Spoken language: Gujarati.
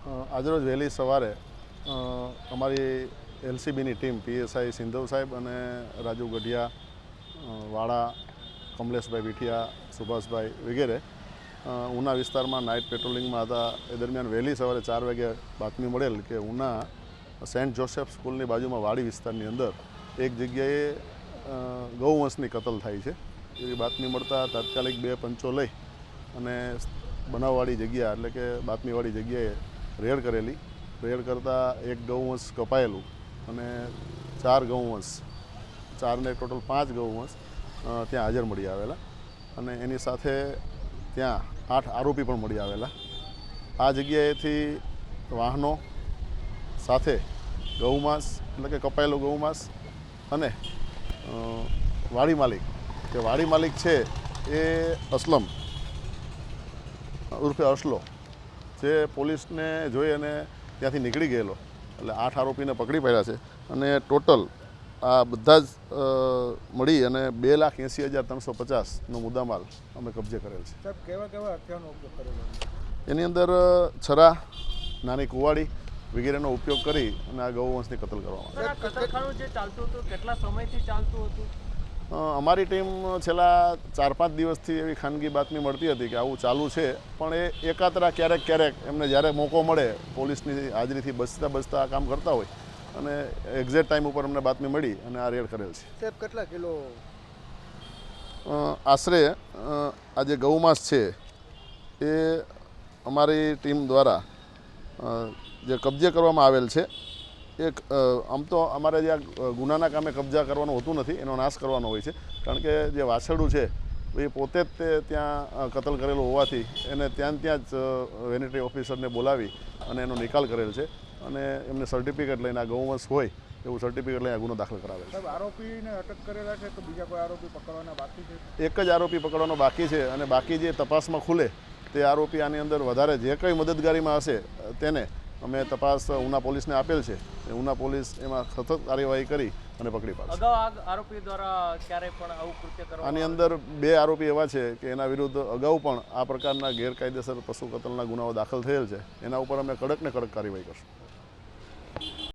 આજરોજ વહેલી સવારે અમારી એલસીબીની ટીમ પીએસઆઈ સિંધવ સાહેબ અને રાજુ ગઢિયા, વાળા, કમલેશભાઈ વિઠિયા, સુભાષભાઈ વગેરે ઉના વિસ્તારમાં નાઇટ પેટ્રોલિંગમાં હતા. એ દરમિયાન વહેલી સવારે 4 વાગે બાતમી મળેલ કે ઉના સેન્ટ જોસેફ સ્કૂલની બાજુમાં વાડી વિસ્તારની અંદર એક જગ્યાએ ગૌવંશની કતલ થાય છે. એવી બાતમી મળતા તાત્કાલિક 2 પંચો લઈ અને બનાવવાળી જગ્યા એટલે કે બાતમીવાળી જગ્યાએ રેડ કરેલી. રેડ કરતાં એક ગૌવંશ કપાયેલું અને 4 ગૌવંશ, 4 ને ટોટલ 5 ગૌવંશ ત્યાં હાજર મળી આવેલા અને એની સાથે ત્યાં 8 આરોપી પણ મળી આવેલા. આ જગ્યાએથી વાહનો સાથે ગૌમાંસ એટલે કે કપાયેલું ગૌમાંસ અને વાડી માલિક છે એ અસલમ ઉર્ફે અસલો, જે પોલીસને જોઈ અને ત્યાંથી નીકળી ગયેલો. એટલે 8 આરોપીને પકડી પાડ્યા છે અને ટોટલ આ બધા જ મળી અને 2,80,350નો મુદ્દામાલ અમે કબજે કરેલ છે. સાહેબ, કેવા હથિયારનો ઉપયોગ કરેલો? એની અંદર છરા, નાની કુવાડી વગેરેનો ઉપયોગ કરી અને આ ગૌવંશની કતલ કરવામાં કતલખાનું જે ચાલતું હતું કેટલા સમયથી ચાલતું હતું? અમારી ટીમ છેલ્લા 4-5 દિવસથી એવી ખાનગી બાતમી મળતી હતી કે આવું ચાલુ છે, પણ એ એકાતરા ક્યારેક એમને જ્યારે મોકો મળે પોલીસની હાજરીથી બચતા આ કામ કરતા હોય અને એક્ઝેક્ટ ટાઈમ ઉપર અમને બાતમી મળી અને આ રેડ કરેલ છે. સાહેબ, કેટલા કિલો? આશરે આ જે ગૌમાંસ છે એ અમારી ટીમ દ્વારા જે કબજે કરવામાં આવેલ છે. એક આમ તો અમારે જ્યાં ગુનાના કામે કબજા કરવાનું હોતું નથી, એનો નાશ કરવાનો હોય છે. કારણ કે જે વાછરડું છે એ પોતે જ તે ત્યાં કતલ કરેલો હોવાથી એને ત્યાં જ વેનેટરી ઓફિસરને બોલાવી અને એનો નિકાલ કરેલ છે અને એમને સર્ટિફિકેટ લઈને આ ગૌવંશ હોય એવું સર્ટિફિકેટ લઈને આ ગુનો દાખલ કરાવેલ છે. આરોપીને અટક કરેલા છે તો બીજા કોઈ આરોપી પકડવાના બાકી છે? એક જ આરોપી પકડવાનો બાકી છે અને બાકી જે તપાસમાં ખુલે તે આરોપી આની અંદર વધારે જે કંઈ મદદગારીમાં હશે તેને અમે તપાસ ઉના પોલીસને આપેલ છે. ઉના પોલીસ એમાં સતત કાર્યવાહી કરી અને પકડી પાડશે. અગાઉ આ આરોપી દ્વારા ક્યારેય પણ આવું કૃત્ય કરવામાં આની અંદર 2 આરોપી એવા છે કે એના વિરુદ્ધ અગાઉ પણ આ પ્રકારના ગેરકાયદેસર પશુ કતલના ગુનાઓ દાખલ થયેલ છે. એના ઉપર અમે કડક કાર્યવાહી કરશું.